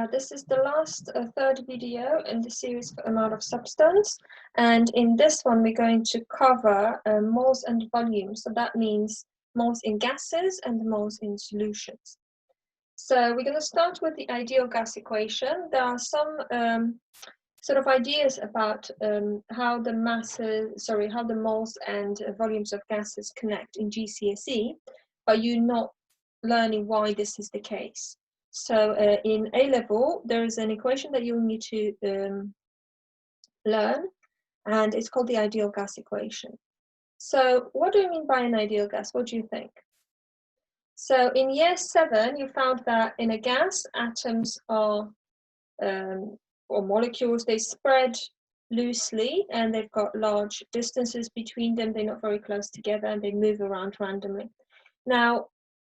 This is the last third video in the series for amount of substance, and in this one we're going to cover moles and volumes. So that means moles in gases and moles in solutions. So we're going to start with the ideal gas equation. There are some sort of ideas about how the moles and volumes of gases connect in GCSE, but you're not learning why this is the case. So in A-level, there is an equation that you'll need to learn, and it's called the ideal gas equation. So what do you mean by an ideal gas? What do you think? So in year 7, you found that in a gas, atoms are, or molecules, they spread loosely and they've got large distances between them. They're not very close together and they move around randomly. Now,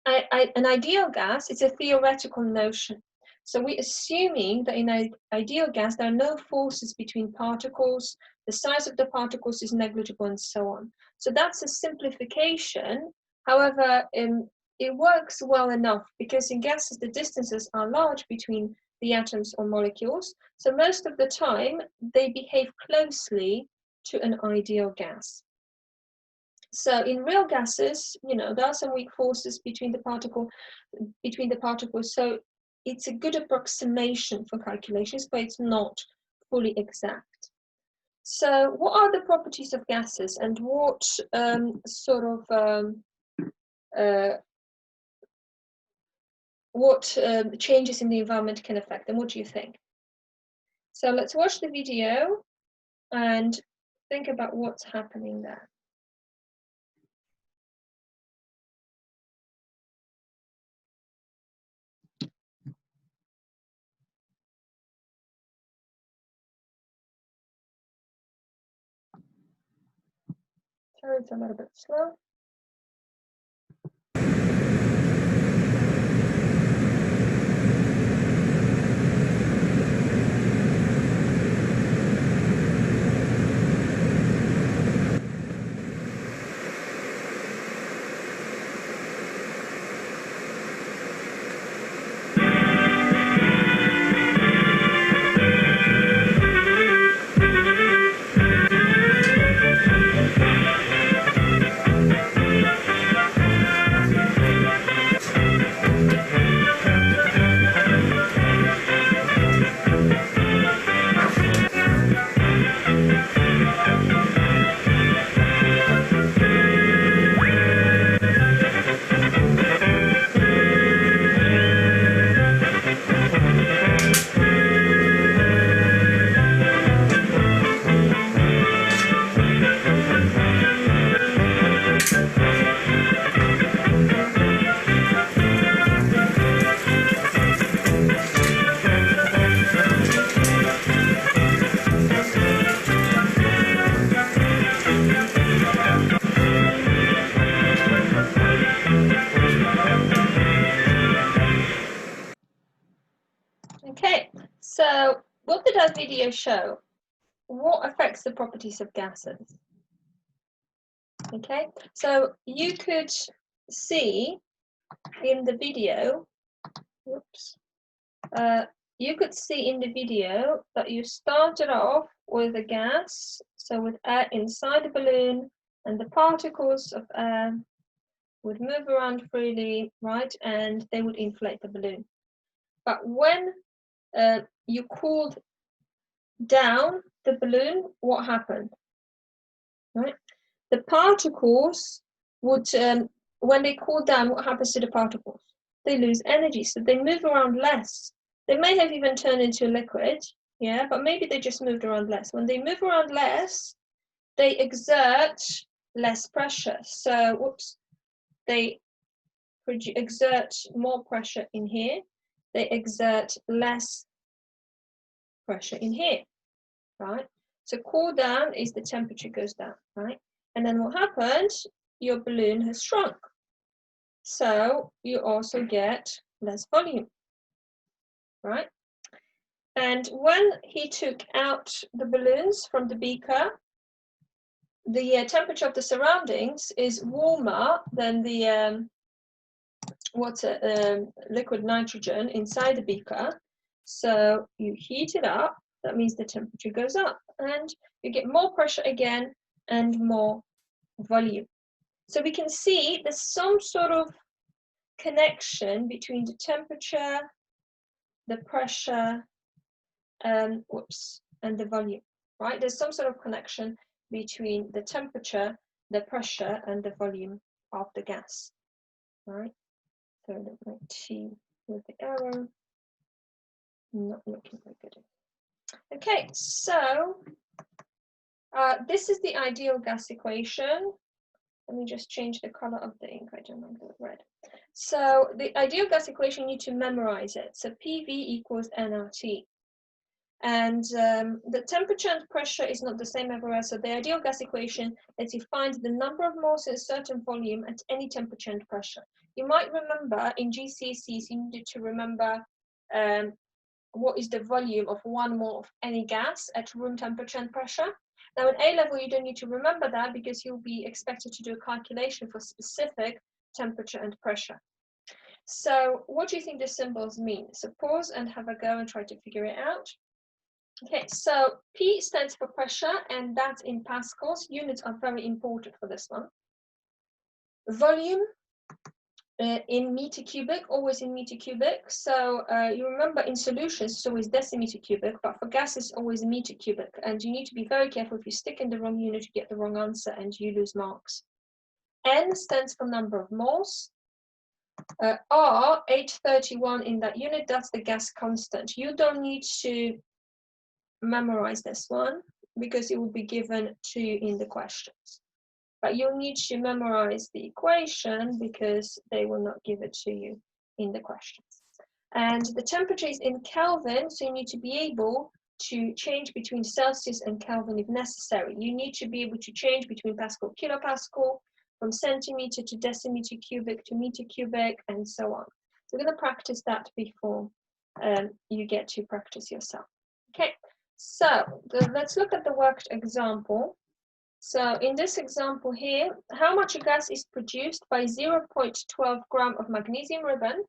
an ideal gas is a theoretical notion. So we're assuming that in an ideal gas, there are no forces between particles, the size of the particles is negligible, and so on. So that's a simplification. However, it works well enough because in gases, the distances are large between the atoms or molecules. So most of the time, they behave closely to an ideal gas. So in real gases, there are some weak forces between the particles. So it's a good approximation for calculations, but it's not fully exact. So what are the properties of gases, and what changes in the environment can affect them? What do you think? So let's watch the video and think about what's happening there. Sorry, it's a little bit slow. Okay, so what did our video show? What affects the properties of gases? Okay, so you could see in the video, you could see in the video that you started off with a gas, so with air inside the balloon, and the particles of air would move around freely, right, and they would inflate the balloon. But when you cooled down the balloon, what happened? Right, the particles would, when they cool down, what happens to the particles? They lose energy, so they move around less. They may have even turned into a liquid, yeah, but maybe they just moved around less. When they move around less, they exert less pressure. So, they exert more pressure in here. They exert less pressure in here, right? So cool down is the temperature goes down, right? And then what happens? Your balloon has shrunk. So you also get less volume, right? And when he took out the balloons from the beaker, the temperature of the surroundings is warmer than the liquid nitrogen inside the beaker. So you heat it up, that means the temperature goes up, and you get more pressure again and more volume. So we can see there's some sort of connection between the temperature, the pressure, and the volume, right? There's some sort of connection between the temperature, the pressure, and the volume of the gas, right? So let me T with the arrow, not looking very good. Okay, so this is the ideal gas equation. Let me just change the color of the ink. I don't like the red. So the ideal gas equation, you need to memorize it. So PV equals nRT. And the temperature and pressure is not the same everywhere. So the ideal gas equation lets you find the number of moles in a certain volume at any temperature and pressure. You might remember in GCSEs, you needed to remember what is the volume of 1 mole of any gas at room temperature and pressure. Now in A-level, you don't need to remember that because you'll be expected to do a calculation for specific temperature and pressure. So what do you think the symbols mean? So pause and have a go and try to figure it out. Okay, so P stands for pressure, and that's in pascals. Units are very important for this one. Volume in meter cubic, always in meter cubic. So you remember in solutions it's always decimeter cubic, but for gas it's always meter cubic. And you need to be very careful. If you stick in the wrong unit, you get the wrong answer and you lose marks. N stands for number of moles. R, 831 in that unit, that's the gas constant. You don't need to memorize this one because it will be given to you in the questions. But you'll need to memorize the equation because they will not give it to you in the questions. And the temperature is in Kelvin, so you need to be able to change between Celsius and Kelvin if necessary. You need to be able to change between Pascal, kilopascal, from centimeter to decimeter cubic to meter cubic, and so on. So we're going to practice that before you get to practice yourself. Okay, so let's look at the worked example. So in this example here, how much gas is produced by 0.12 gram of magnesium ribbon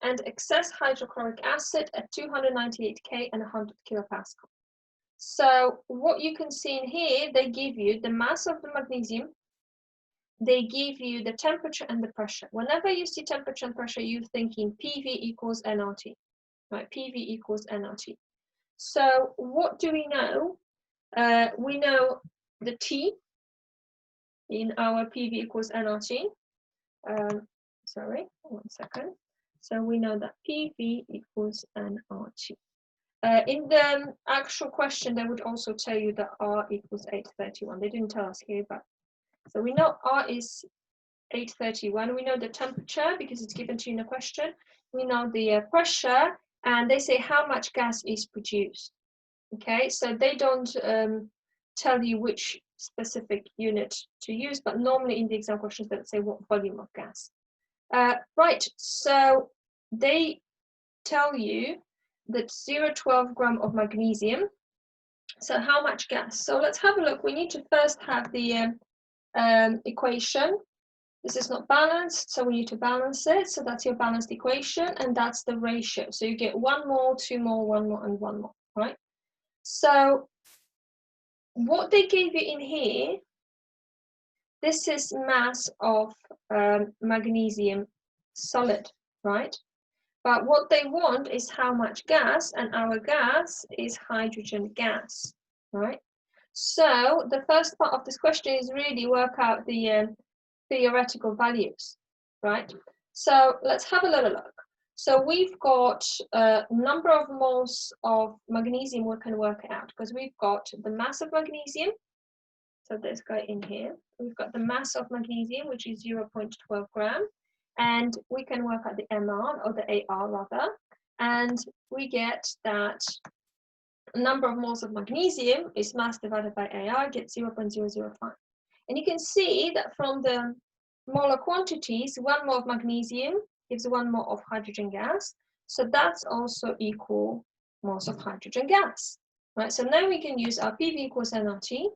and excess hydrochloric acid at 298 K and 100 kilopascal. So what you can see in here, they give you the mass of the magnesium, they give you the temperature and the pressure. Whenever you see temperature and pressure, you're thinking PV equals nRT, right? PV equals nRT. So what do we know? We know the T in our PV equals nRT. Sorry, 1 second. So we know that PV equals nRT. In the actual question, they would also tell you that R equals 831. They didn't tell us here, but so we know R is 831. We know the temperature because it's given to you in the question. We know the pressure, and they say how much gas is produced. Okay, so they don't tell you which specific unit to use, but normally in the exam questions they'll say what volume of gas. Right, so they tell you that 0.12 gram of magnesium. So how much gas? So let's have a look. We need to first have the equation. This is not balanced, so we need to balance it. So that's your balanced equation, and that's the ratio. So you get 1 mole, 2 mole, 1 mole, and 1 mole, right? So what they gave you in here, this is mass of magnesium solid, right? But what they want is how much gas, and our gas is hydrogen gas, right? So the first part of this question is really work out the theoretical values, right? So let's have a little look. So we've got a number of moles of magnesium we can work out because we've got the mass of magnesium. So this guy in here, we've got the mass of magnesium, which is 0.12 gram. And we can work out the MR, or the AR rather. And we get that number of moles of magnesium is mass divided by AR, gets 0.005. And you can see that from the molar quantities, 1 mole of magnesium gives 1 mole of hydrogen gas. So that's also equal moles of hydrogen gas, right? So now we can use our PV equals nRT,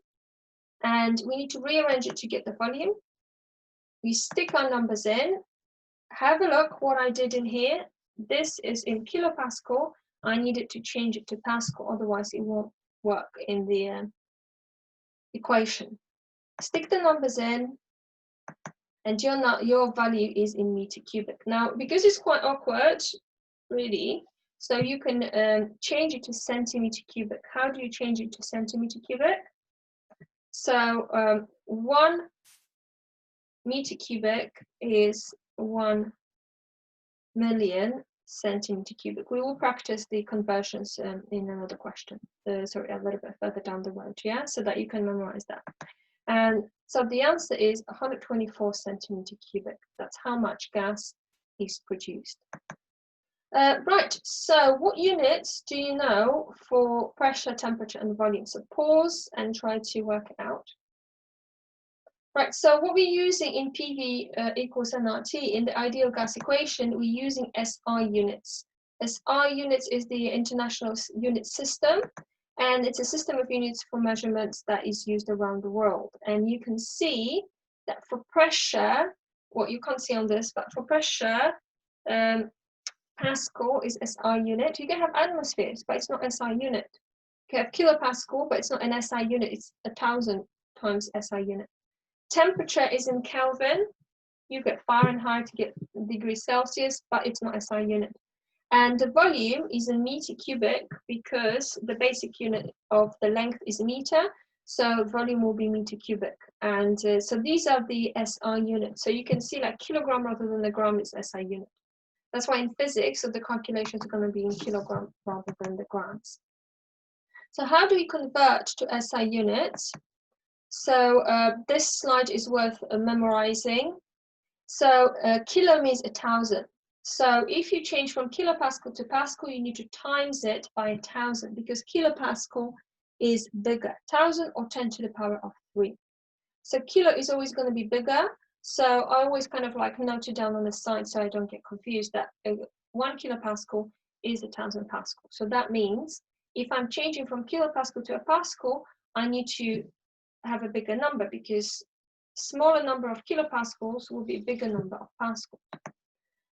and we need to rearrange it to get the volume. We stick our numbers in. Have a look what I did in here. This is in kilopascal, I needed to change it to Pascal, otherwise it won't work in the equation. Stick the numbers in, and your value is in meter cubic. Now, because it's quite awkward, really, so you can change it to centimeter cubic. How do you change it to centimeter cubic? So 1 meter cubic is 1 million centimeter cubic. We will practice the conversions in another question. Sorry, a little bit further down the road, yeah, so that you can memorize that. And so the answer is 124 centimeter cubic. That's how much gas is produced. Right, so what units do you know for pressure, temperature, and volume? So pause and try to work it out. Right, so what we're using in PV equals nRT in the ideal gas equation, we're using SI units. SI units is the international unit system, and it's a system of units for measurements that is used around the world. And you can see that for pressure, what you can't see on this, but for pressure, Pascal is SI unit. You can have atmospheres, but it's not SI unit. You can have kilopascal, but it's not an SI unit. It's 1,000 times SI unit. Temperature is in Kelvin. You get Fahrenheit to get degrees Celsius, but it's not SI unit. And the volume is in meter cubic because the basic unit of the length is meter. So volume will be meter cubic. And so these are the SI units. So you can see like kilogram rather than the gram is SI unit. That's why in physics, so the calculations are going to be in kilogram rather than the grams. So how do we convert to SI units? So this slide is worth memorizing. So kilo means 1,000. So if you change from kilopascal to Pascal, you need to times it by 1,000 because kilopascal is bigger, 1,000 or 10 to the power of 3. So kilo is always going to be bigger. So I always kind of like note it down on the side so I don't get confused that 1 kilopascal is 1,000 Pascal. So that means if I'm changing from kilopascal to a Pascal, I need to have a bigger number because smaller number of kilopascals will be a bigger number of Pascal.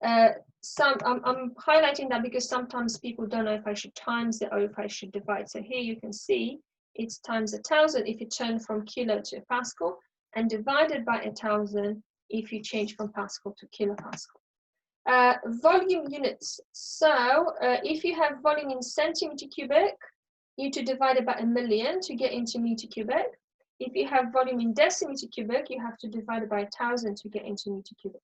I'm highlighting that because sometimes people don't know if I should times it or if I should divide. So here you can see it's times 1,000 if you turn from kilo to Pascal, and divided by 1,000 if you change from Pascal to kilopascal. Volume units. So if you have volume in centimeter cubic, you need to divide it by 1,000,000 to get into meter cubic. If you have volume in decimeter cubic, you have to divide it by 1,000 to get into meter cubic.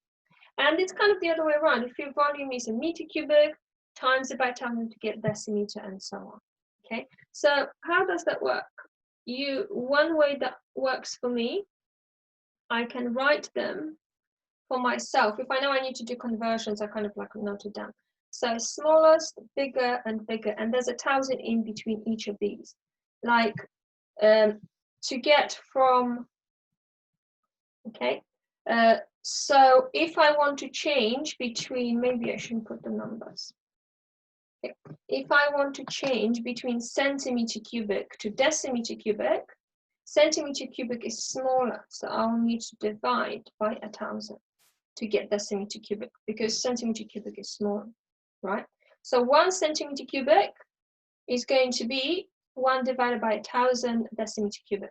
And it's kind of the other way around. If your volume is in meter cubic, times it by 1,000 to get decimeter and so on. Okay, so how does that work? One way that works for me, I can write them for myself. If I know I need to do conversions, I kind of like note it down. So smallest, bigger, and bigger, and there's 1,000 in between each of these. Like to get from, okay, so if I want to change between, maybe I shouldn't put the numbers. Okay. If I want to change between centimeter cubic to decimeter cubic, centimeter cubic is smaller, so I'll need to divide by 1,000 to get decimeter cubic because centimeter cubic is smaller, right? So 1 centimeter cubic is going to be 1 divided by 1,000 decimeter cubic.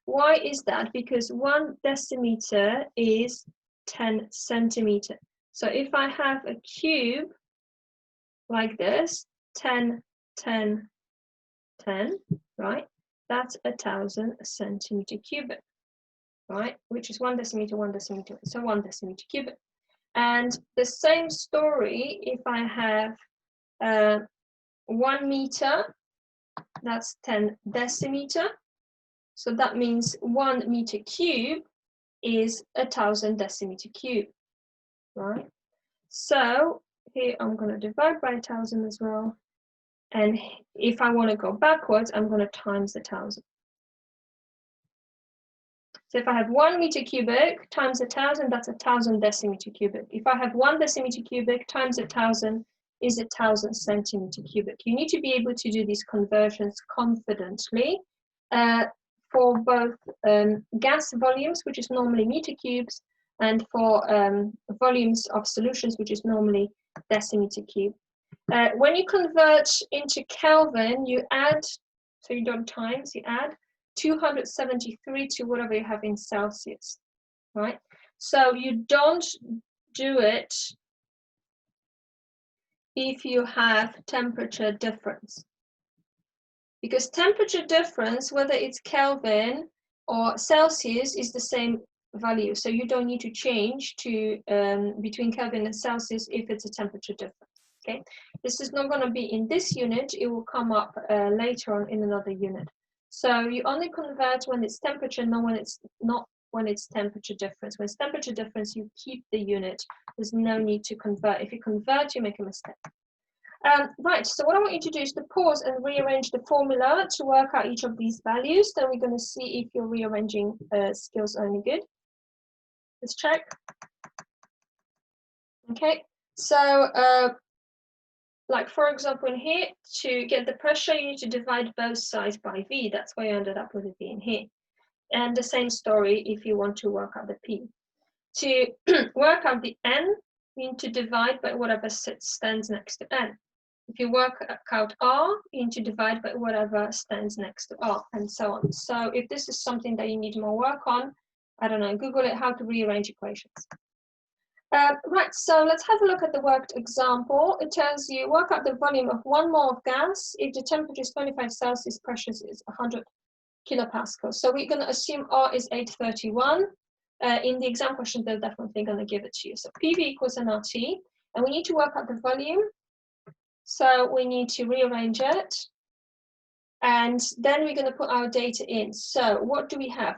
Why is that? Because 1 decimeter is 10 centimeter. So if I have a cube like this, 10, 10, 10, right? That's 1,000 centimeter cubic, right? Which is 1 decimeter, 1 decimeter, so 1 decimeter cubic. And the same story, if I have 1 meter, that's 10 decimeter. So that means 1 meter cube is 1,000 decimeter cube, right? So here I'm going to divide by 1,000 as well. And if I want to go backwards, I'm going to times 1,000. So if I have 1 meter cubic times 1,000, that's 1,000 decimeter cubic. If I have 1 decimeter cubic times 1,000 is 1,000 centimeter cubic. You need to be able to do these conversions confidently for both gas volumes, which is normally meter cubes, and for volumes of solutions, which is normally decimeter cube. When you convert into Kelvin, you add, so you don't times, you add 273 to whatever you have in Celsius, right? So you don't do it if you have temperature difference. Because temperature difference, whether it's Kelvin or Celsius, is the same value. So you don't need to change to between Kelvin and Celsius if it's a temperature difference. Okay, this is not going to be in this unit. It will come up later on in another unit. So you only convert when it's temperature, not when it's temperature difference. When it's temperature difference, you keep the unit. There's no need to convert. If you convert, you make a mistake. Right, so what I want you to do is to pause and rearrange the formula to work out each of these values. Then we're going to see if your rearranging skills are any good. Let's check. Okay, so like for example in here, to get the pressure, you need to divide both sides by V. That's why I ended up with a V in here. And the same story if you want to work out the P. To work out the N, you need to divide by whatever stands next to N. If you work out R, you need to divide by whatever stands next to R, and so on. So if this is something that you need more work on, I don't know, Google it, how to rearrange equations. Right, so let's have a look at the worked example. It tells you work out the volume of 1 mole of gas if the temperature is 25 Celsius, pressure is 100 kilopascals. So we're going to assume R is 831. In the exam question, they're definitely going to give it to you. So PV equals nRT, and we need to work out the volume. So we need to rearrange it, and then we're going to put our data in. So what do we have?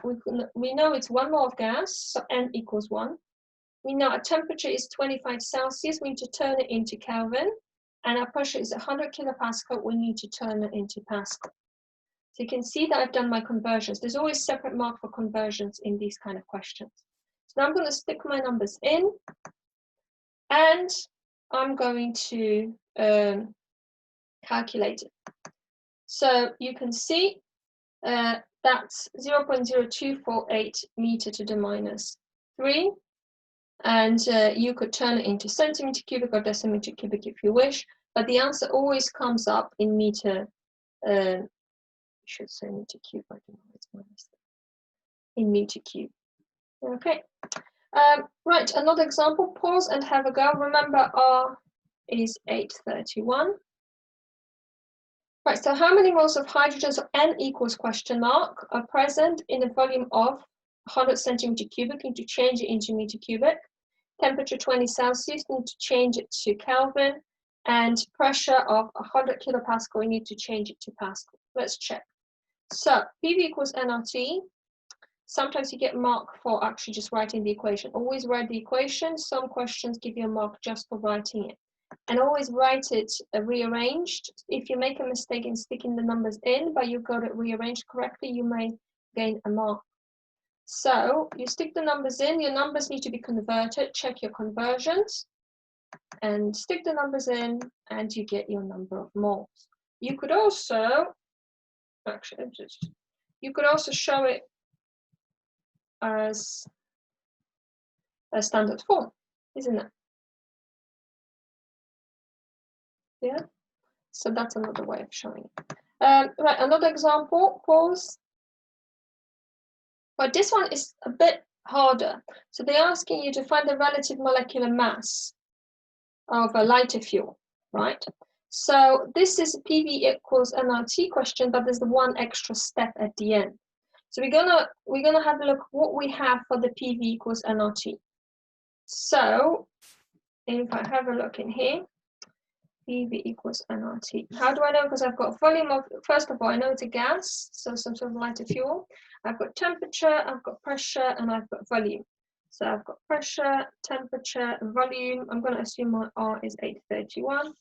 We know it's 1 mole of gas, so N equals 1. We know our temperature is 25 Celsius. We need to turn it into Kelvin, and our pressure is 100 kilopascal. We need to turn it into Pascal. So you can see that I've done my conversions. There's always separate mark for conversions in these kind of questions. So now I'm going to stick my numbers in, and I'm going to calculate it. So you can see that's 0.0248 meter to the minus 3. And you could turn it into centimeter cubic or decimeter cubic if you wish, but the answer always comes up in meter. You should say meter cube. I don't know, it's minus 3. In meter cube. Okay. Right, another example. Pause and have a go. Remember, R is 831. Right, so how many moles of hydrogen, so N equals question mark, are present in a volume of 100 centimeter cubic? You need to change it into meter cubic. Temperature 20 Celsius, you need to change it to Kelvin. And pressure of 100 kilopascal, you need to change it to Pascal. Let's check. So PV equals nRT. Sometimes you get mark for actually just writing the equation. Always write the equation. Some questions give you a mark just for writing it. And always write it rearranged. If you make a mistake in sticking the numbers in, but you got it rearranged correctly, you may gain a mark. So you stick the numbers in, your numbers need to be converted, check your conversions, and stick the numbers in, and you get your number of moles. You could also, actually, you could also show it as a standard form, isn't it? Yeah, so that's another way of showing it. Right, another example, pause. But this one is a bit harder. So they're asking you to find the relative molecular mass of a lighter fuel, right? So this is a PV equals nRT question, but there's the one extra step at the end. So we're gonna have a look what we have for the PV equals nRT. So if I have a look in here, PV equals nRT. How do I know? Because I've got volume of, first of all, I know it's a gas, so some sort of lighter fuel. I've got temperature, I've got pressure, and I've got volume. So I've got pressure, temperature, volume. I'm going to assume my R is 831.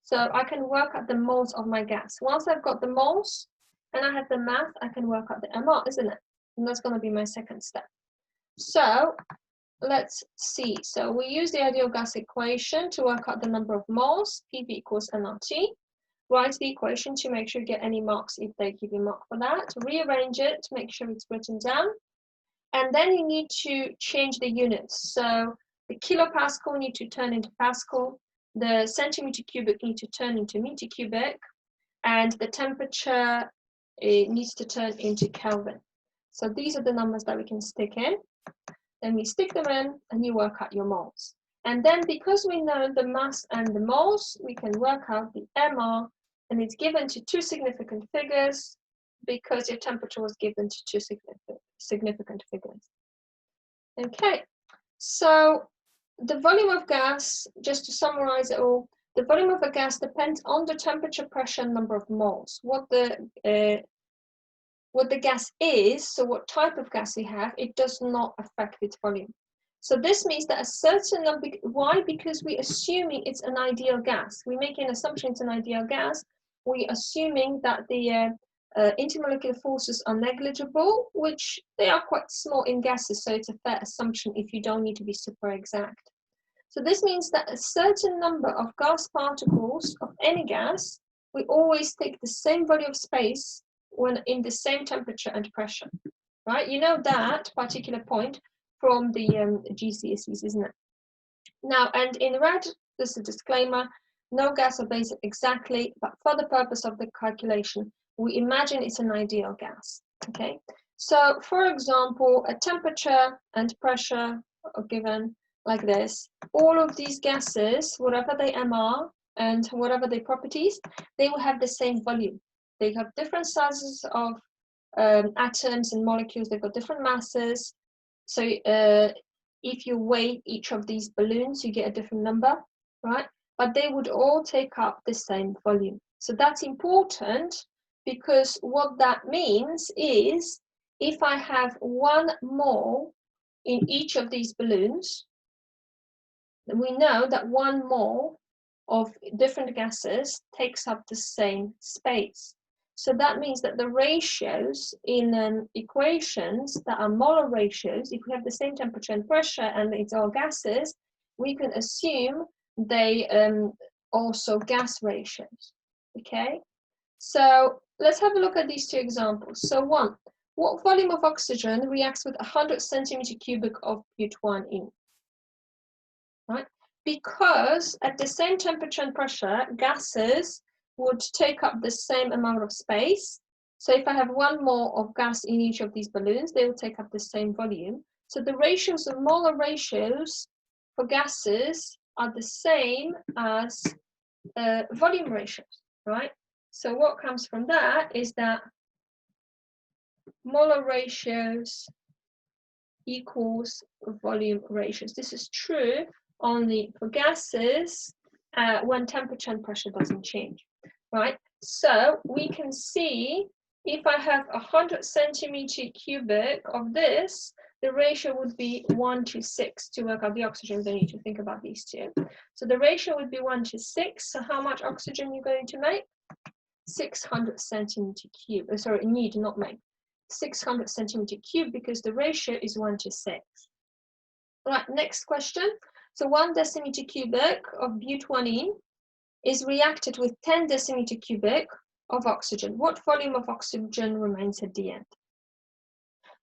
So I can work out the moles of my gas. Once I've got the moles and I have the math, I can work out the MR, isn't it? And that's going to be my second step. So let's see. So we use the ideal gas equation to work out the number of moles, PV equals nRT. Write the equation to make sure you get any marks if they give you a mark for that. Rearrange it to make sure it's written down. And then you need to change the units. So the kilopascal you need to turn into Pascal, the centimeter cubic need to turn into meter cubic, and the temperature needs to turn into Kelvin. So these are the numbers that we can stick in. Then we stick them in and you work out your moles. And then because we know the mass and the moles, we can work out the MR, and it's given to two significant figures because your temperature was given to two significant figures. Okay, so the volume of gas, just to summarize it all, the volume of a gas depends on the temperature, pressure, and number of moles. What the gas is, so what type of gas we have, it does not affect its volume. So this means that a certain number, why? Because we're assuming it's an ideal gas. We make an assumption it's an ideal gas. We're assuming that the intermolecular forces are negligible, which they are quite small in gases, so it's a fair assumption if you don't need to be super exact. So this means that a certain number of gas particles of any gas, we always take the same volume of space when in the same temperature and pressure, right? You know that particular point from the GCSEs, isn't it? Now, and in red, this is a disclaimer, no gas obeys it exactly, but for the purpose of the calculation, we imagine it's an ideal gas, okay? So, for example, a temperature and pressure are given like this. All of these gases, whatever they are and whatever their properties, they will have the same volume. They have different sizes of atoms and molecules, they've got different masses. So if you weigh each of these balloons, you get a different number, right? But they would all take up the same volume. So that's important because what that means is if I have 1 mole in each of these balloons, we know that 1 mole of different gases takes up the same space. So that means that the ratios in equations that are molar ratios, if we have the same temperature and pressure and it's all gases, we can assume they also gas ratios, okay? So let's have a look at these two examples. So 1, what volume of oxygen reacts with 100 centimeter cubic of but1e? Right? Because at the same temperature and pressure, gases would take up the same amount of space. So if I have 1 mole of gas in each of these balloons, they will take up the same volume. So the ratios of molar ratios for gases are the same as volume ratios, right? So what comes from that is that molar ratios equals volume ratios. This is true only for gases when temperature and pressure doesn't change, right? So we can see if I have 100 centimeter cubic of this, the ratio would be 1 to 6 to work out the oxygen. They need to think about these two. So the ratio would be 1 to 6. So how much oxygen you're going to make? 600 centimeter cube. Sorry, need, not make. 600 centimeter cube because the ratio is 1 to 6. Right, next question. So 1 decimeter cubic of but1e is reacted with 10 decimeter cubic of oxygen. What volume of oxygen remains at the end?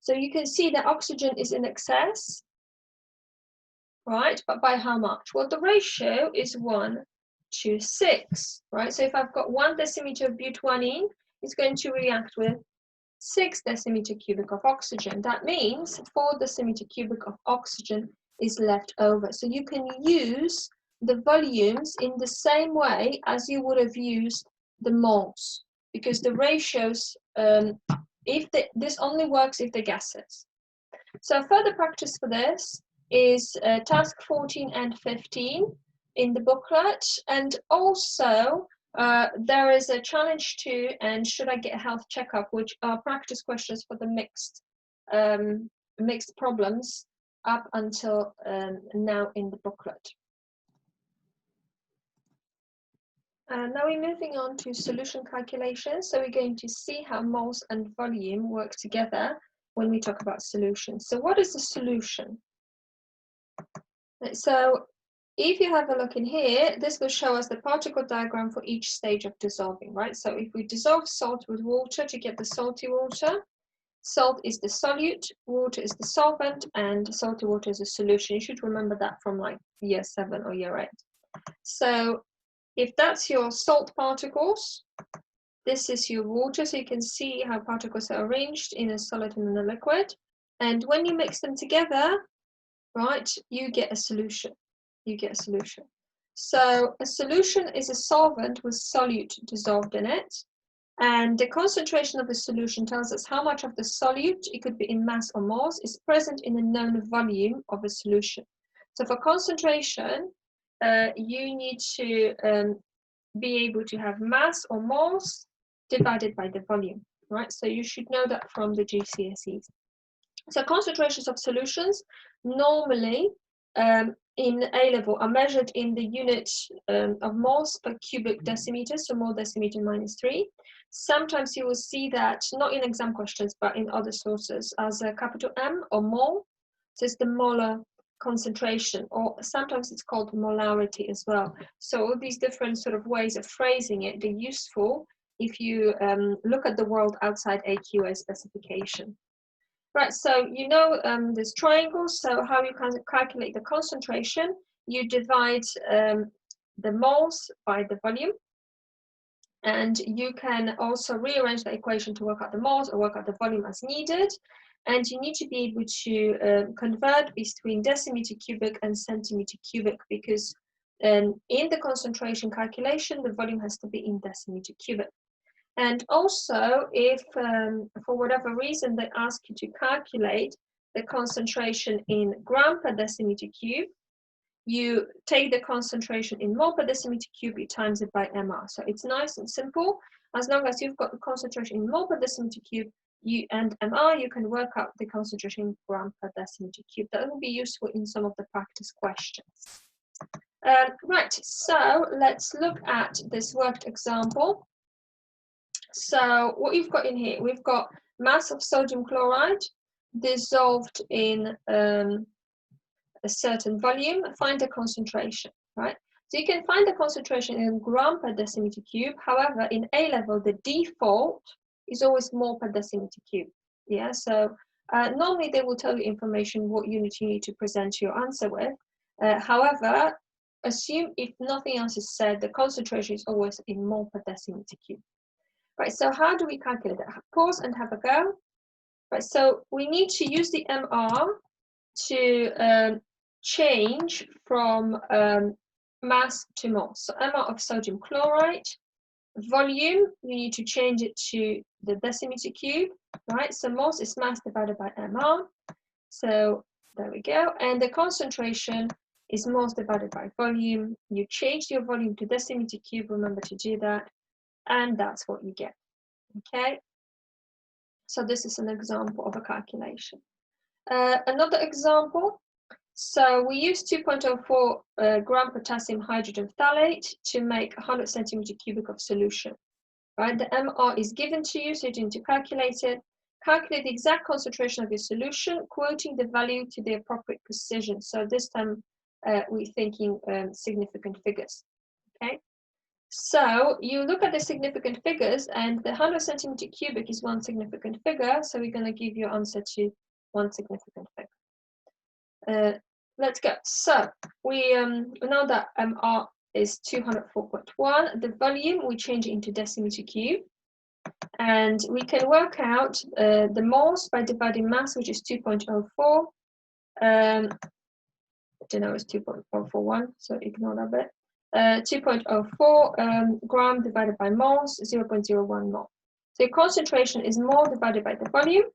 So you can see that oxygen is in excess, right? But by how much? Well, the ratio is 1 to 6, right? So if I've got 1 decimeter of but1e, it's going to react with 6 decimeter cubic of oxygen. That means 4 decimeter cubic of oxygen is left over. So you can use the volumes in the same way as you would have used the moles, because the ratios, this only works if they're gases. So further practice for this is task 14 and 15 in the booklet, and also there is a challenge 2 and should I get a health checkup, which are practice questions for the mixed problems up until now in the booklet. Now we're moving on to solution calculations. So we're going to see how moles and volume work together when we talk about solutions. So what is a solution? So if you have a look in here, this will show us the particle diagram for each stage of dissolving, right? So if we dissolve salt with water to get the salty water, salt is the solute, water is the solvent, and salty water is a solution. You should remember that from like year 7 or year 8. So if that's your salt particles, this is your water, so you can see how particles are arranged in a solid and in a liquid. And when you mix them together, right, you get a solution. You get a solution. So a solution is a solvent with solute dissolved in it. And the concentration of the solution tells us how much of the solute, it could be in mass or moles, is present in the known volume of a solution. So for concentration, you need to be able to have mass or moles divided by the volume, right? So you should know that from the GCSEs. So concentrations of solutions normally in A level are measured in the unit of moles per cubic decimeter, so mole decimeter -3. Sometimes you will see that, not in exam questions, but in other sources, as a capital M or mole. So it's the molar concentration, or sometimes it's called molarity as well. So all these different sort of ways of phrasing it, they're useful if you look at the world outside AQA specification. Right, so you know there's triangles, so how you can calculate the concentration, you divide the moles by the volume, and you can also rearrange the equation to work out the moles or work out the volume as needed. And you need to be able to convert between decimeter cubic and centimeter cubic, because in the concentration calculation, the volume has to be in decimeter cubic. And also, if for whatever reason they ask you to calculate the concentration in gram per decimeter cube, you take the concentration in mole per decimeter cube, you times it by mR. So it's nice and simple. As long as you've got the concentration in mole per decimeter cube and mR, you can work out the concentration in gram per decimeter cube. That will be useful in some of the practice questions. Right, so let's look at this worked example. So what you've got in here, we've got mass of sodium chloride dissolved in a certain volume. Find the concentration, right? So you can find the concentration in gram per decimeter cube. However, in A level, the default is always mole per decimeter cube. Yeah, so normally they will tell you information what unit you need to present your answer with. However, assume if nothing else is said, the concentration is always in mole per decimeter cube. Right, so how do we calculate that? Pause and have a go. Right, so we need to use the MR to change from mass to mole. So MR of sodium chloride, volume, you need to change it to the decimeter cube, right? So moles is mass divided by MR. So there we go. And the concentration is moles divided by volume. You change your volume to decimeter cube, remember to do that. And that's what you get, okay? So this is an example of a calculation. Another example, so we use 2.04 gram potassium hydrogen phthalate to make 100 centimeter cubic of solution, right? The MR is given to you, so you need to calculate it. Calculate the exact concentration of your solution, quoting the value to the appropriate precision. So this time we're thinking significant figures, okay? So you look at the significant figures, and the 100 centimeter cubic is one significant figure, so we're going to give you answer to one significant figure. Let's go. So we know that MR is 204.1. The volume, we change it into decimeter cube, and we can work out the moles by dividing mass, which is 2.04. I don't know, it's 2.041, so ignore that bit. 2.04 gram divided by moles, 0.01 mole. So your concentration is mole divided by the volume,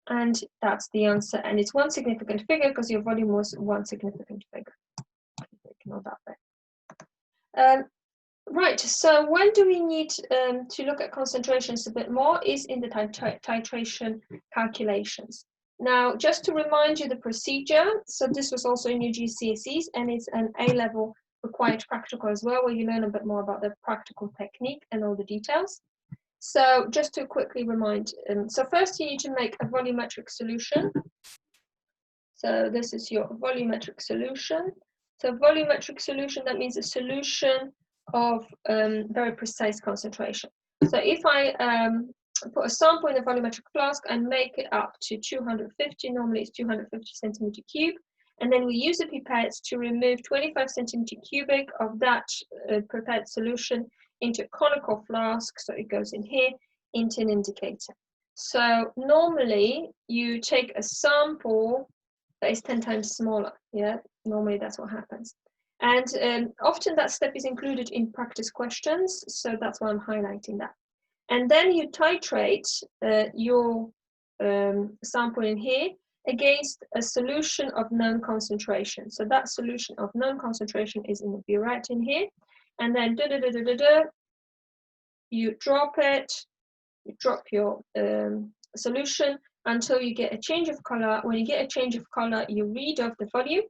and that's the answer. And it's one significant figure because your volume was one significant figure. Ignore that bit. Right, so when do we need to look at concentrations a bit more is in the titration calculations. Now, just to remind you the procedure, so this was also in your GCSEs, and it's an A-level required practical as well, where you learn a bit more about the practical technique and all the details. So just to quickly remind, so first you need to make a volumetric solution. So this is your volumetric solution. So volumetric solution, that means a solution of very precise concentration. So if I put a sample in a volumetric flask and make it up to 250, normally it's 250 centimeter cube, And then we use the pipette to remove 25 centimeter cubic of that prepared solution into a conical flask. So it goes in here into an indicator. So normally you take a sample that is 10 times smaller. Yeah, normally that's what happens. And often that step is included in practice questions. So that's why I'm highlighting that. And then you titrate your sample in here against a solution of known concentration. So that solution of known concentration is in the burette in here. And then you drop it, you drop your solution until you get a change of color. When you get a change of color, you read off the volume.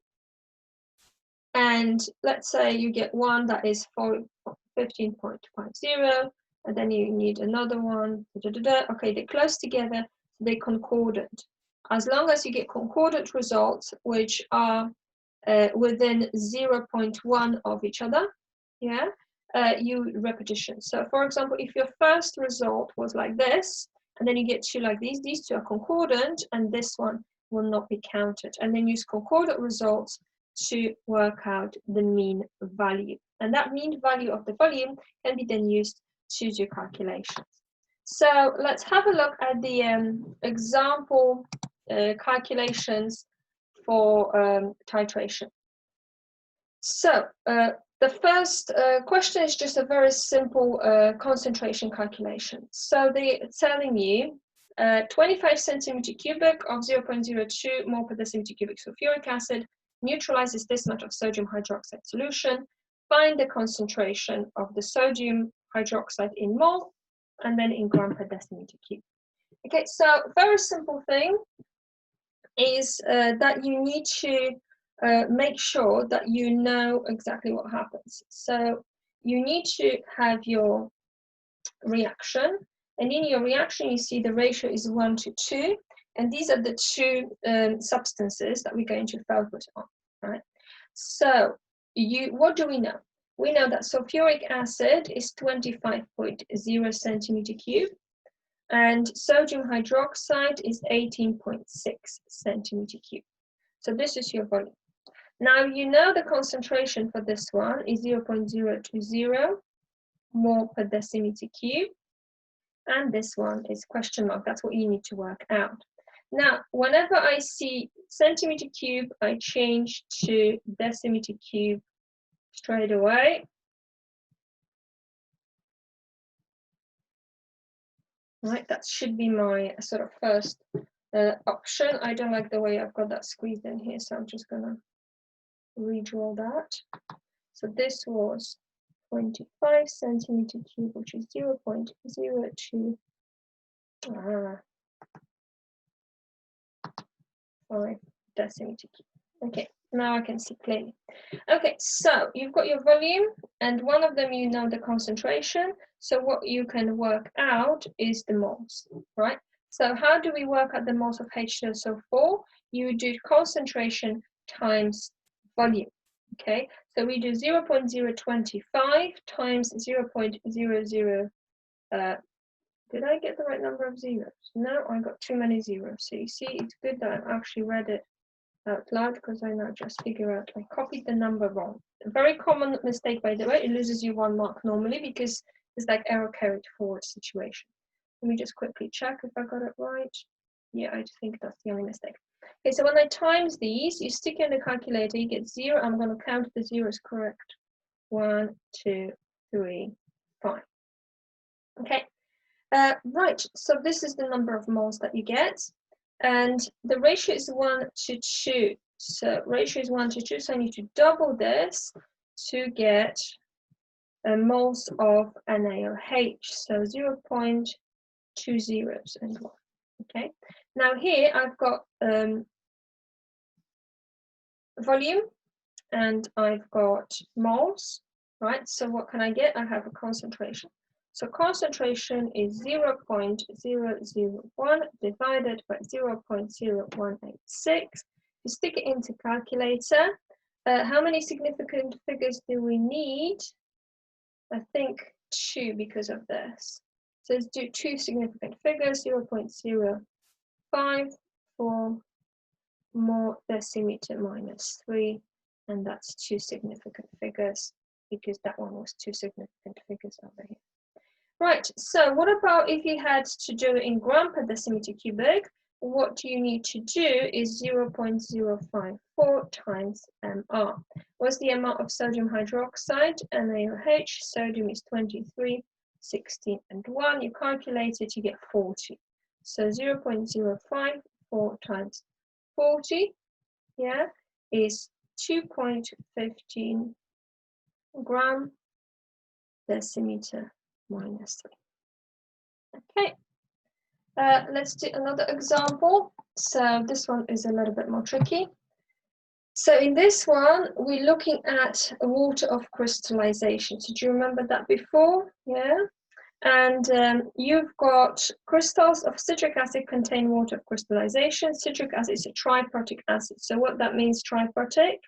And let's say you get one that is 15.50, and then you need another one. Okay, they're close together, they're concordant. As long as you get concordant results, which are within 0.1 of each other, yeah, you repetition. So for example, if your first result was like this, and then you get two like these two are concordant, and this one will not be counted. And then use concordant results to work out the mean value. And that mean value of the volume can be then used to do calculations. So let's have a look at the example calculations for titration. So the first question is just a very simple concentration calculation. So they're telling you 25 centimeter cubic of 0.02 mole per decimeter cubic sulfuric acid neutralizes this much of sodium hydroxide solution. Find the concentration of the sodium hydroxide in mole and then in gram per decimeter cube. Okay, so very simple thing is that you need to make sure that you know exactly what happens. So you need to have your reaction, and in your reaction you see the ratio is 1 to 2, and these are the two substances that we're going to focus on, right? So what do we know? We know that sulfuric acid is 25.0 centimeter cube, and sodium hydroxide is 18.6 centimeter cube. So this is your volume. Now you know the concentration for this one is 0.020 mole per decimeter cube, and this one is question mark. That's what you need to work out. Now, whenever I see centimeter cube, I change to decimeter cube straight away. Right, that should be my sort of first option. I don't like the way I've got that squeezed in here, so I'm just gonna redraw that. So this was 25 centimeter cube, which is 0.02 5 decimeter cube. Okay, now I can see clearly. Okay, so you've got your volume, and one of them you know the concentration. So what you can work out is the moles, right? So how do we work out the moles of H2SO4? You do concentration times volume. Okay, so we do 0.025 times 0.00. Did I get the right number of zeros? No, I got too many zeros. So you see, it's good that I actually read it out loud, because I now just figure out I copied the number wrong. A very common mistake, by the way. It loses you 1 mark normally because it's like error carried forward situation. Let me just quickly check if I got it right. Yeah, I think that's the only mistake. Okay, so when I times these, you stick in the calculator, you get 0. I'm going to count the zeros correct. 1, 2, 3, 5. Okay. Right, so this is the number of moles that you get, and the ratio is 1 to 2. So ratio is 1 to 2, so I need to double this to get moles of NaOH, so 0.20 and 1. Okay, now here I've got volume and I've got moles, right? So what can I get? I have a concentration. So concentration is 0.001 divided by 0.0186. You stick it into calculator. How many significant figures do we need? I think 2 because of this. So let's do 2 significant figures, 0.054 more decimeter minus 3, and that's 2 significant figures because that one was 2 significant figures over here. Right, so what about if you had to do it in gram per decimeter cubic? What you need to do is 0.054 times mR. What's the amount of sodium hydroxide, NaOH? Sodium is 23, 16, and 1. You calculate it, you get 40. So 0.054 times 40, yeah, is 2.15 gram decimeter minus 3. Okay, let's do another example. So this one is a little bit more tricky. So in this one, we're looking at water of crystallization. So do you remember that before? Yeah. And you've got crystals of citric acid contain water of crystallization. Citric acid is a triprotic acid. So what that means, triprotic.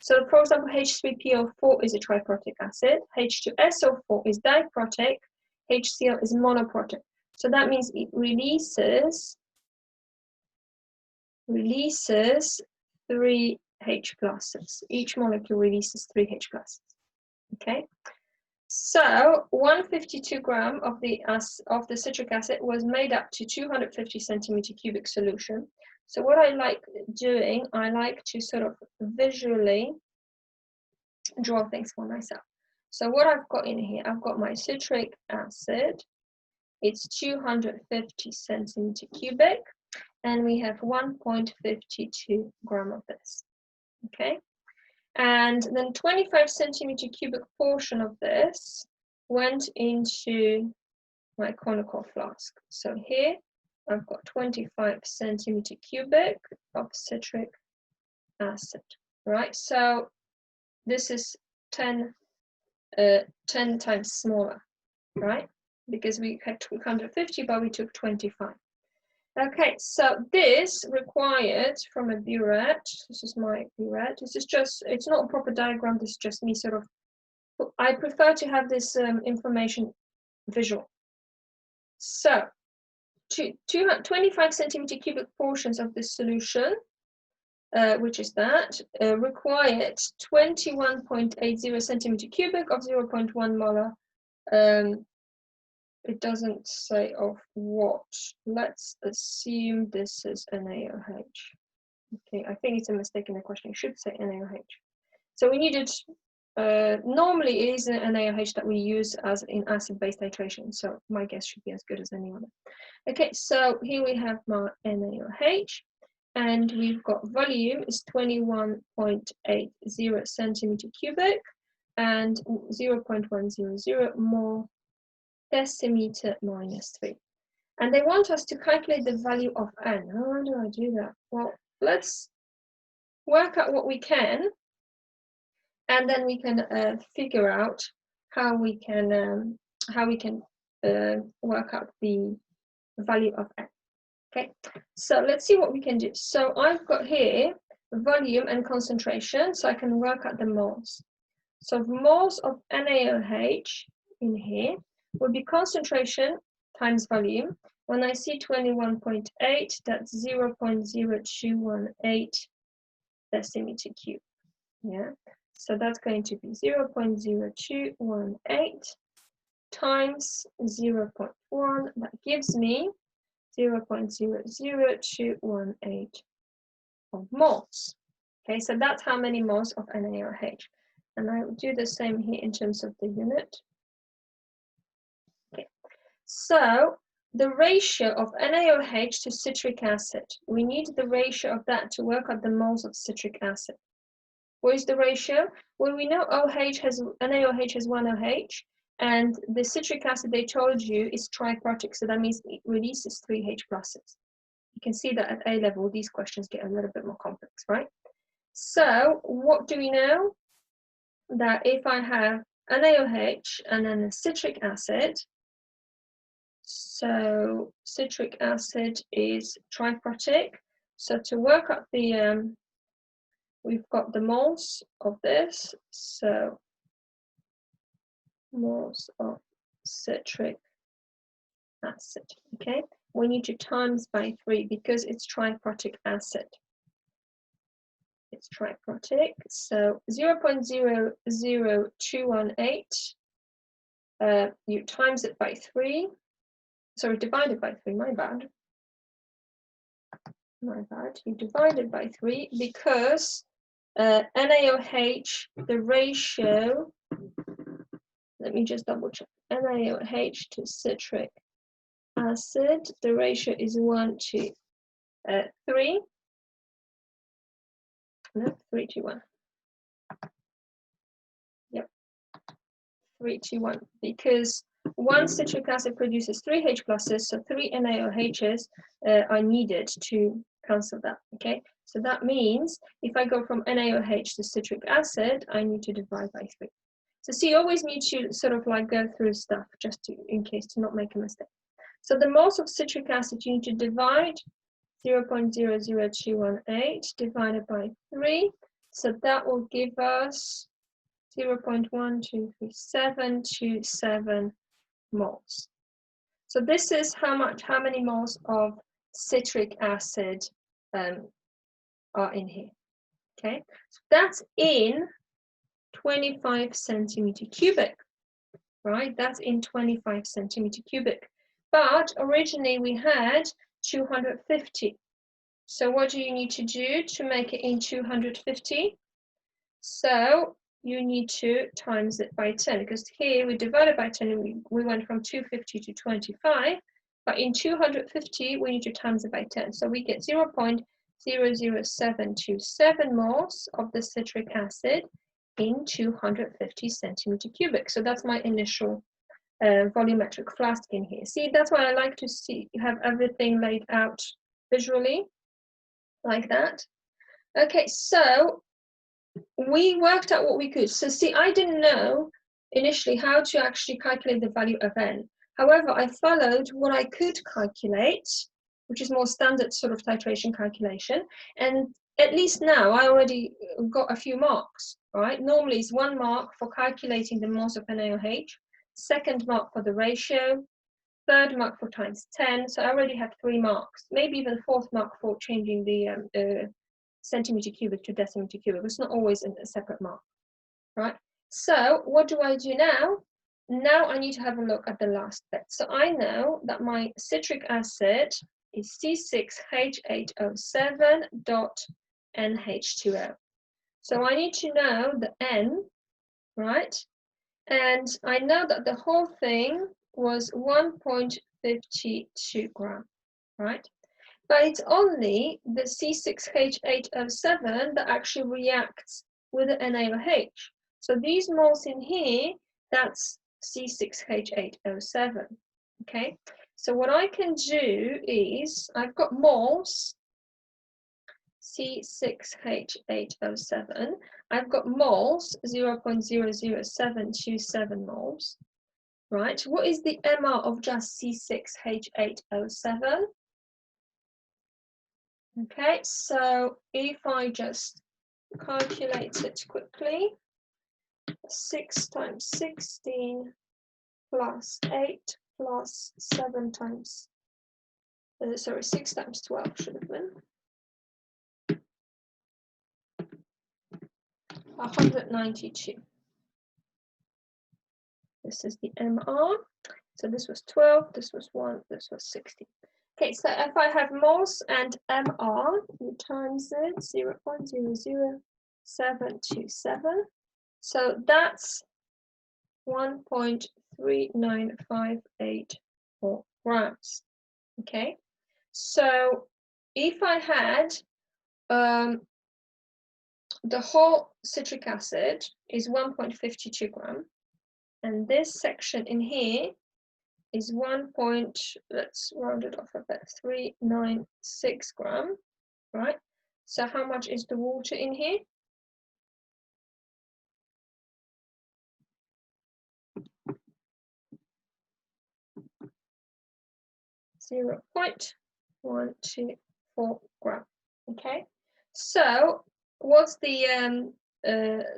So for example, H3PO4 is a triprotic acid. H2SO4 is diprotic. HCl is monoprotic. So that means it releases 3 H pluses. Each molecule releases 3 H pluses. Okay. So 152 gram of the citric acid was made up to 250 centimeter cubic solution. So what I like doing, I like to sort of visually draw things for myself. So what I've got in here, I've got my citric acid. It's 250 centimeter cubic, and we have 1.52 gram of this. Okay. And then 25 centimeter cubic portion of this went into my conical flask. So here I've got 25 centimeter cubic of citric acid, right? So this is 10 times smaller, right? Because we had 250, but we took 25. Okay, so this required from a burette, this is my burette, this is just, it's not a proper diagram, this is just me sort of, I prefer to have this information visual. So, 25 centimeter cubic portions of this solution, which is that, required 21.80 centimeter cubic of 0.1 molar. It doesn't say of what. Let's assume this is NaOH. Okay, I think it's a mistake in the question. It should say NaOH. So we needed, normally it is an NaOH that we use as in acid-base titration. So my guess should be as good as any other. Okay, so here we have my NaOH. And we've got volume is 21.80 centimeter cubic and 0.100 mole decimeter minus 3. And they want us to calculate the value of N. How do I do that? Well, let's work out what we can, and then we can figure out how we can work out the value of N. Okay, so let's see what we can do. So I've got here volume and concentration, so I can work out the moles. So moles of NaOH in here would be concentration times volume. When I see 21.8, that's 0.0218 decimeter cube. Yeah, so that's going to be 0.0218 times 0.1. That gives me 0.00218 of moles. Okay, so that's how many moles of NaOH. And I will do the same here in terms of the unit. Okay, so the ratio of NaOH to citric acid, we need the ratio of that to work out the moles of citric acid. What is the ratio? Well, we know NaOH has 1 OH, and the citric acid they told you is triprotic, so that means it releases 3 H pluses. You can see that at A level, these questions get a little bit more complex, right? So what do we know? That if I have NaOH and then a citric acid, so citric acid is triprotic. So to work out the, we've got the moles of this, so moles of citric acid, okay? We need to times by 3 because it's triprotic acid. it's triprotic. So 0.00218, you times it by 3. Sorry, divided by 3, my bad. You divide it by 3 because NaOH, the ratio, let me just double check. NaOH to citric acid, the ratio is 1 to 3. No, 3 to 1. Yep, 3 to 1. Because one citric acid produces 3 H pluses, so 3 NaOHs are needed to cancel that. Okay, so that means if I go from NaOH to citric acid, I need to divide by 3. So see, you always need to sort of like go through stuff just to, in case to not make a mistake. So the moles of citric acid, you need to divide 0.00218 divided by 3. So that will give us 0.12327 moles. So this is how many moles of citric acid are in here. Okay, so that's in 25 centimeter cubic, right? That's in 25 centimeter cubic. But originally we had 250. So what do you need to do to make it in 250? So you need to times it by 10, because here we divided by 10 and we went from 250 to 25, but in 250 we need to times it by 10. So we get 0.00727 moles of the citric acid in 250 centimeter cubic. So that's my initial volumetric flask in here. See, that's why I like to have everything laid out visually like that. Okay, so we worked out what we could. So see, I didn't know initially how to actually calculate the value of N. However, I followed what I could calculate, which is more standard sort of titration calculation. And at least now I already got a few marks, right? Normally it's 1 mark for calculating the moles of NaOH, 2nd mark for the ratio, 3rd mark for times 10. So I already have 3 marks, maybe even 4th mark for changing the centimeter cubic to decimeter cubic. It's not always a separate mark, right? So what do I do now? Now I need to have a look at the last bit. So I know that my citric acid is C6H8O7.NH2O. So I need to know the N, right? And I know that the whole thing was 1.52 gram, right? But it's only the C6H8O7 that actually reacts with the NaOH. So these moles in here, that's C6H8O7, okay? So what I can do is, I've got moles, C6H8O7, I've got moles, 0.00727 moles, right? What is the MR of just C6H8O7? Okay, so if I just calculate it quickly, 6 times 16 plus 8 plus 7 times, 6 times 12 should have been 192. This is the MR. So this was 12, this was 1, this was 16. Okay, so if I have moles and MR, you times it 0.00727. So that's 1.3958 grams. Okay, so if I had the whole citric acid is 1.52 gram, and this section in here is let's round it off a bit, 396 gram, right? So how much is the water in here? Zero 0.124 gram. Okay, so what's the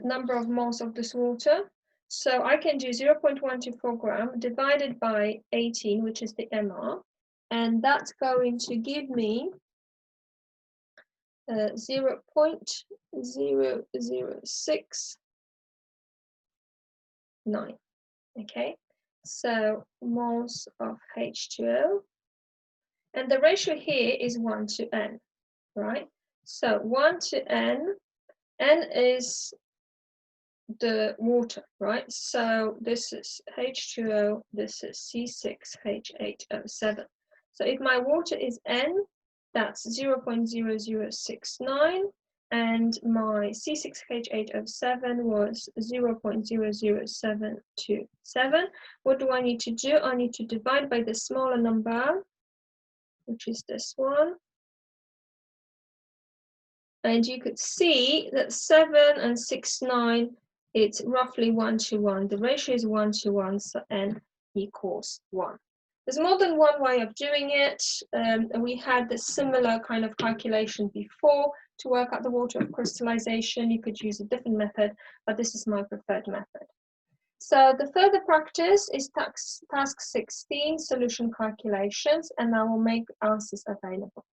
number of moles of this water? So I can do 0.124 gram divided by 18, which is the MR, and that's going to give me 0.0069. Okay, so moles of H2O, and the ratio here is 1 to N, right? So 1 to N, N is the water, right? So this is H2O, this is C6H8O7. So if my water is N, that's 0.0069, and my C6H8O7 was 0.00727. What do I need to do? I need to divide by the smaller number, which is this one. And you could see that 7 and 6, 9, it's roughly 1 to 1. The ratio is 1 to 1, so N equals 1. There's more than one way of doing it. We had the similar kind of calculation before to work out the water of crystallization. You could use a different method, but this is my preferred method. So the further practice is task 16, solution calculations, and I will make answers available.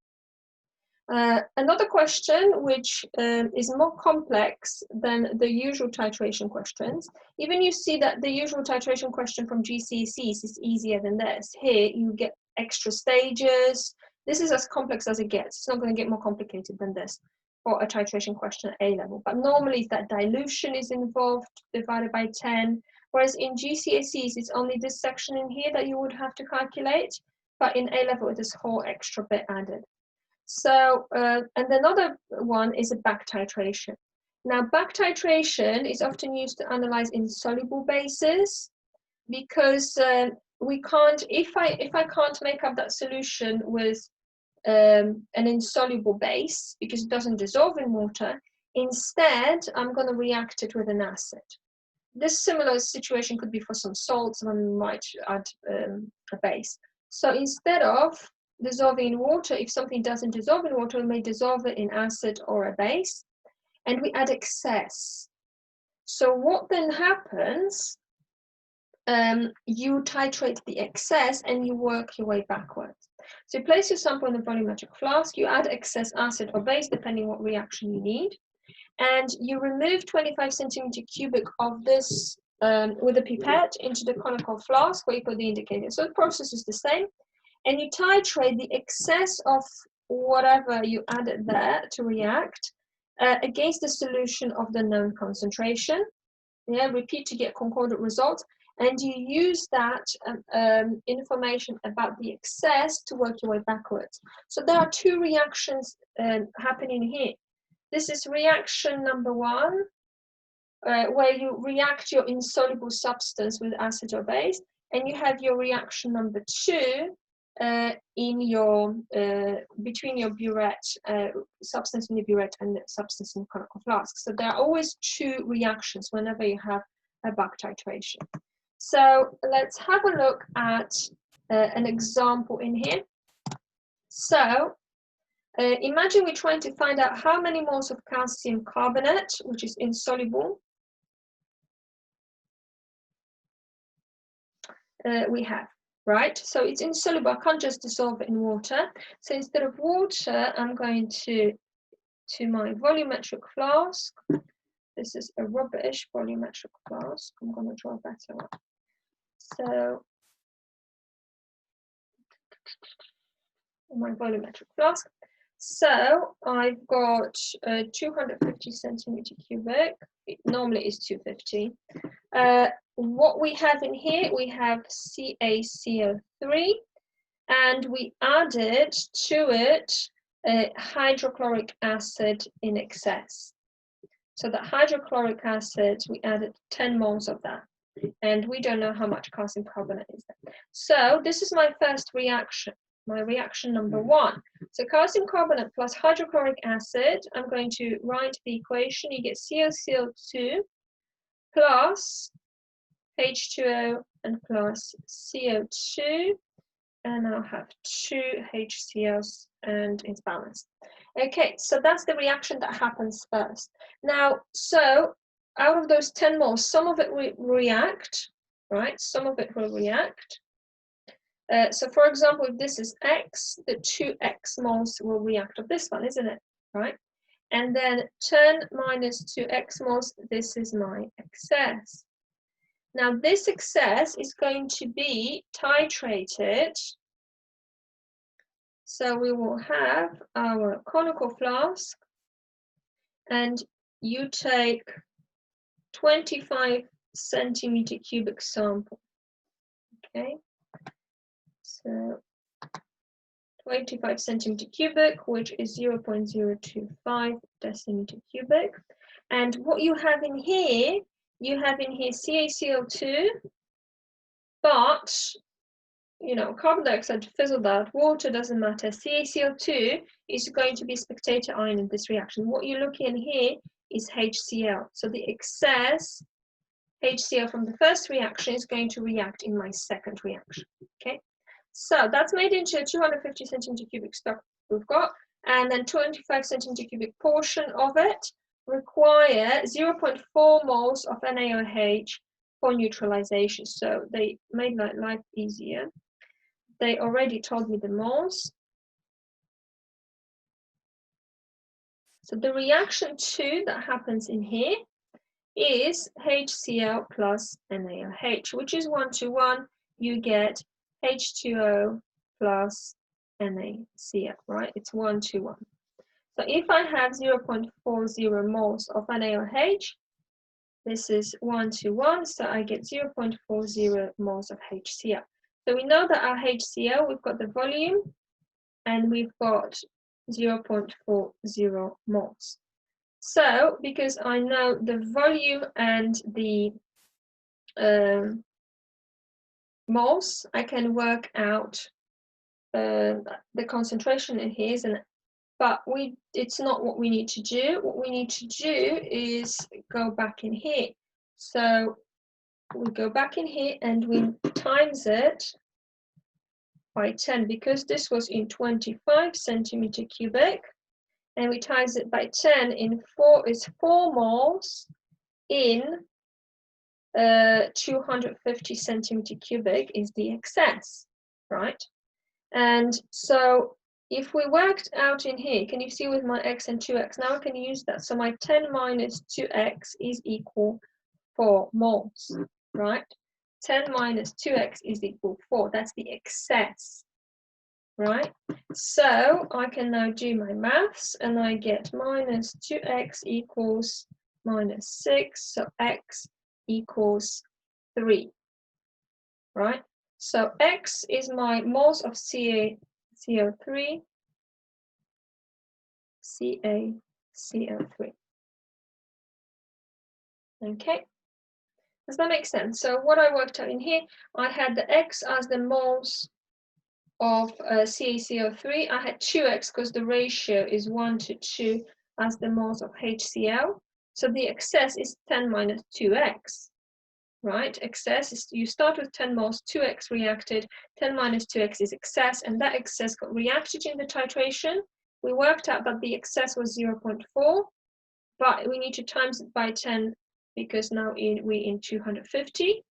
Another question which is more complex than the usual titration questions. Even you see that the usuul titration question from GCSEs is easier than this. Here you get extra stages. This is as complex as it gets. It's not going to get more complicated than this for a titration question at A level. But normally that dilution is involved divided by 10. Whereas in GCSEs, it's only this section in here that you would have to calculate. But in A level, it is a whole extra bit added. So, and another one is a back titration. Now, back titration is often used to analyze insoluble bases because we can't, if I can't make up that solution with an insoluble base because it doesn't dissolve in water, instead, I'm going to react it with an acid. This similar situation could be for some salts when we might add a base. So instead of dissolving in water, if something doesn't dissolve in water, we may dissolve it in acid or a base, and we add excess. So what then happens, you titrate the excess and you work your way backwards. So you place your sample in a volumetric flask, you add excess acid or base, depending what reaction you need, and you remove 25 centimeter cubic of this with a pipette into the conical flask where you put the indicator. So the process is the same. And you titrate the excess of whatever you added there to react against the solution of the known concentration. Yeah, repeat to get concordant results. And you use that information about the excess to work your way backwards. So there are two reactions happening here. This is reaction number 1, where you react your insoluble substance with acid or base. And you have your reaction number 2, in your between your burette substance in the burette and the substance in the conical flask. So there are always 2 reactions whenever you have a back titration. So let's have a look at an example in here. So imagine we're trying to find out how many moles of calcium carbonate, which is insoluble, we have. Right, so it's insoluble. I can't just dissolve it in water. So instead of water, I'm going to my volumetric flask. This is a rubbish volumetric flask. I'm going to draw a better one. So my volumetric flask. So I've got 250 centimeter cubic. It normally is 250. What we have in here, we have CaCO3, and we added to it hydrochloric acid in excess. So the hydrochloric acid, we added 10 moles of that, and we don't know how much calcium carbonate is there. So this is my first reaction, my reaction number 1. So calcium carbonate plus hydrochloric acid, I'm going to write the equation. You get CaCO2 plus H2O and plus CO2, and I'll have 2 HCl's and it's balanced. Okay, so that's the reaction that happens first. Now, so out of those 10 moles, some of it will react, right? Some of it will react. So for example, if this is X, the 2X moles will react of this one, isn't it? right? And then 10 minus 2x moles, this is my excess. Now this excess is going to be titrated. So we will have our conical flask, and you take 25 centimeter cubic sample. Okay, so 25 centimeter cubic, which is 0.025 decimeter cubic. And what you have in here, CaCl2, but you know, carbon dioxide fizzled out, water doesn't matter. CaCl2 is going to be spectator ion in this reaction. What you're looking at here is HCl. So the excess HCl from the first reaction is going to react in my second reaction. Okay, so that's made into a 250 centimeter cubic stock we've got, and then 25 centimeter cubic portion of it require 0.4 moles of NaOH for neutralization. So they made my life easier. They already told me the moles. So the reaction 2 that happens in here is HCl plus NaOH, which is 1:1. You get H2O plus NaCl, right? It's 1:1. So if I have 0.40 moles of NaOH, this is 1:1, so I get 0.40 moles of HCl. So we know that our HCl, we've got the volume, and we've got 0.40 moles. So because I know the volume and the moles, I can work out the concentration in here, isn't it? But it's not what we need to do. What we need to do is go back in here. So we go back in here and we times it by 10, because this was in 25 centimeter cubic, and we times it by 10 in 4 is 4 moles in 250 centimeter cubic is the excess, right? And so if we worked out in here, can you see with my x and 2x, now I can use that. So my 10 minus 2x is equal 4 moles, right? 10 minus 2x is equal 4. That's the excess, right? So I can now do my maths, and I get minus 2x equals minus 6. So x equals 3, right? So x is my moles of CaCl3, CaCl3. Okay, does that make sense? So what I worked out in here, I had the x as the moles of CaCl3. I had 2x because the ratio is 1:2 as the moles of HCl. So the excess is 10 minus 2x, right? Excess is, you start with 10 moles, 2x reacted, 10 minus 2x is excess, and that excess got reacted in the titration. We worked out that the excess was 0.4, but we need to times it by 10 because now we're in 250,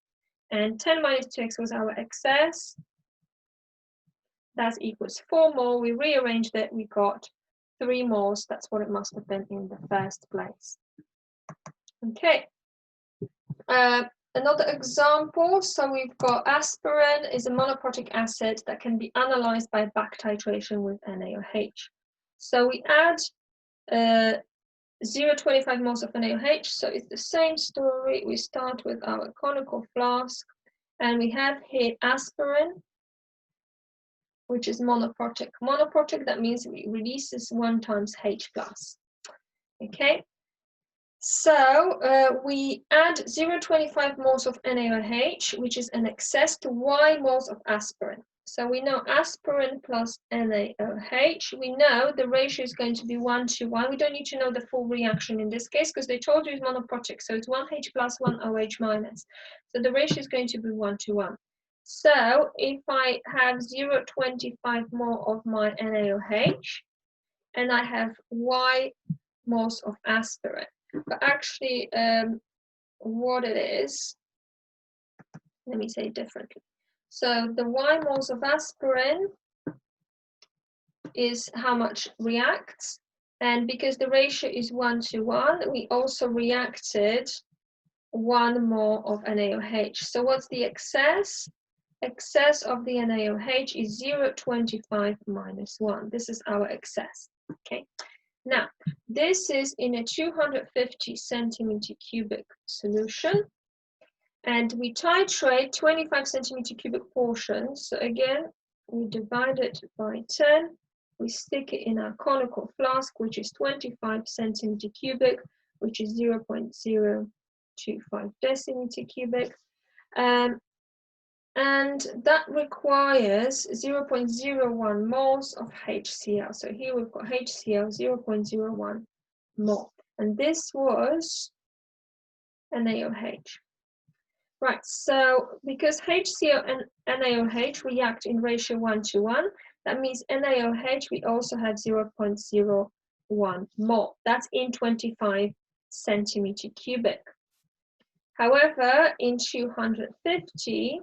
and 10 minus 2x was our excess. That equals 4 mole. We rearranged it, we got 3 moles. That's what it must have been in the first place. Okay. Another example, so we've got aspirin is a monoprotic acid that can be analyzed by back titration with NaOH. So we add 0.25 moles of NaOH, so it's the same story. We start with our conical flask, and we have here aspirin, which is monoprotic. Monoprotic, that means it releases 1 times H plus. Okay. So we add 0.25 moles of NaOH, which is an excess, to Y moles of aspirin. So we know aspirin plus NaOH. We know the ratio is going to be 1:1. We don't need to know the full reaction in this case because they told you it's monoprotic. So it's 1H plus 1OH minus. So the ratio is going to be 1:1. So if I have 0.25 more of my NaOH and I have Y moles of aspirin, but actually what it is, let me say it differently. So the Y moles of aspirin is how much reacts, And because the ratio is 1 to 1, we also reacted 1 mole of NaOH. So what's the excess? Excess of the NaOH is 0.25 minus 1. This is our excess. Okay. Now, this is in a 250 centimeter cubic solution. And we titrate 25 centimeter cubic portions. So again, we divide it by 10. We stick it in our conical flask, which is 25 centimeter cubic, which is 0.025 decimeter cubic. And that requires 0.01 moles of HCl. So here we've got HCl 0.01 mole. And this was NaOH. Right, so because HCl and NaOH react in ratio 1 to 1, that means NaOH we also have 0.01 mole. That's in 25 centimeter cubic. However, in 250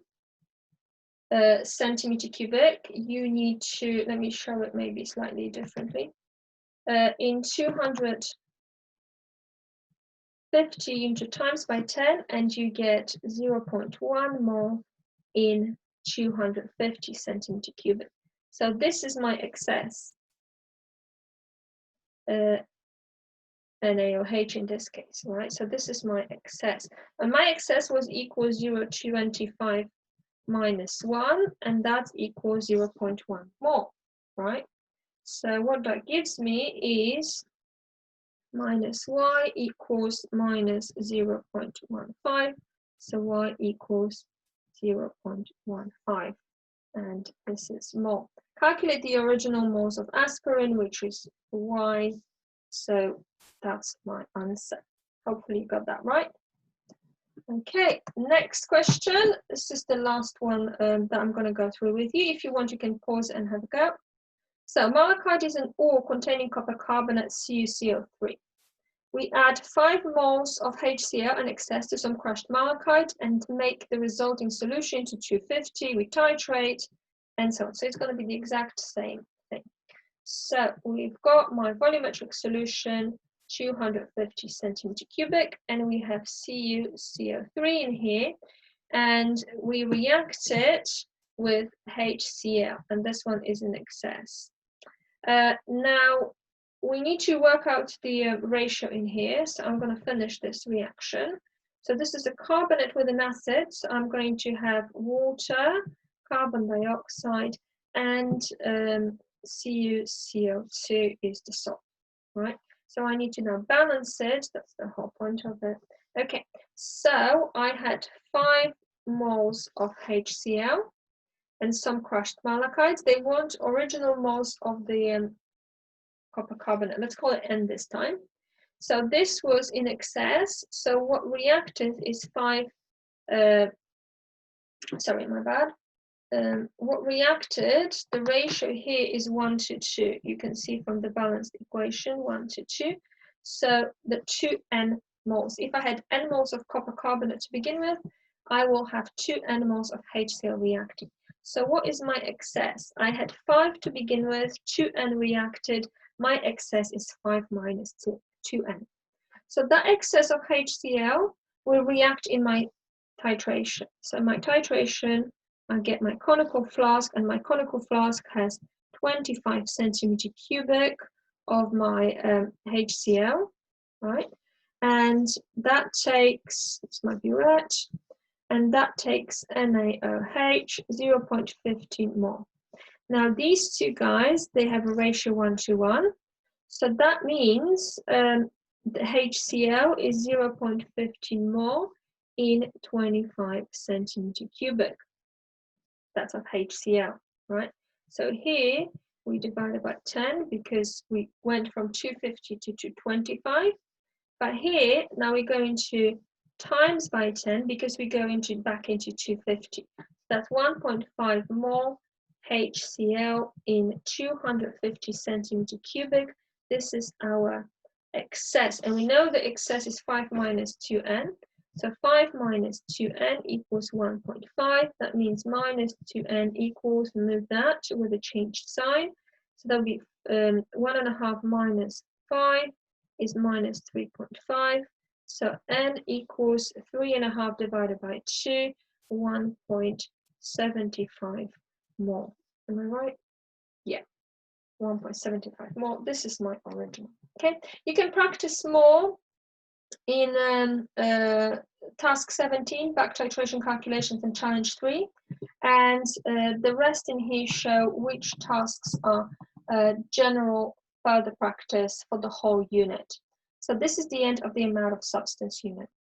centimeter cubic, you need to, let me show it maybe slightly differently. In 250 into times by 10, and you get 0.1 mole in 250 centimeter cubic. So this is my excess NaOH in this case, right? So this is my excess. And my excess was equal 0.25 minus 1, and that equals 0.1 mole, right? So what that gives me is minus y equals minus 0.15. So y equals 0.15. And this is mole. Calculate the original moles of aspirin, which is y. So that's my answer. Hopefully you got that right. Okay, next question. This is the last one that I'm going to go through with you. If you want, you can pause and have a go. So malachite is an ore containing copper carbonate CuCO3. We add 5 moles of HCl in excess to some crushed malachite and make the resulting solution to 250. We titrate and so on. So it's going to be the exact same thing. So we've got my volumetric solution, 250 centimeter cubic, and we have CuCO3 in here, and we react it with HCl, and this one is in excess. Now we need to work out the ratio in here, so I'm going to finish this reaction. So this is a carbonate with an acid, so I'm going to have water, carbon dioxide, and CuCO2 is the salt, right? So I need to now balance it. That's the whole point of it. Okay, so I had 5 moles of HCl and some crushed malachite. They want original moles of the copper carbonate. Let's call it N this time. So this was in excess. So what reacted is 5, sorry, my bad. What reacted, the ratio here is 1 to 2. You can see from the balanced equation, 1 to 2. So the 2N moles. If I had N moles of copper carbonate to begin with, I will have 2N moles of HCl reacting. So what is my excess? I had 5 to begin with, 2N reacted. My excess is 5 minus 2N. So that excess of HCl will react in my titration. So my titration, I get my conical flask, and my conical flask has 25 centimeter cubic of my HCl, right? And that takes, this might be red, and that takes NaOH 0.15 mole. Now these two guys, they have a ratio 1 to 1. So that means the HCl is 0.15 mole in 25 centimeter cubic. That's of HCl, right? So here we divided by 10 because we went from 250 to 225. But here, now we're going to times by 10 because we go back into 250. That's 1.5 mole HCl in 250 centimeter cubic. This is our excess. And we know the excess is 5 minus 2N. So 5 minus 2N equals 1.5. That means minus 2N equals, move that with a changed sign. So that'll be 1.5 minus 3.5 is minus 3.5. So n equals 3.5 divided by 2, 1.75 mole. Am I right? Yeah, 1.75 mole. This is my original. Okay, you can practice more in task 17, back titration calculations, and challenge 3. And the rest in here show which tasks are general further practice for the whole unit. So this is the end of the amount of substance unit.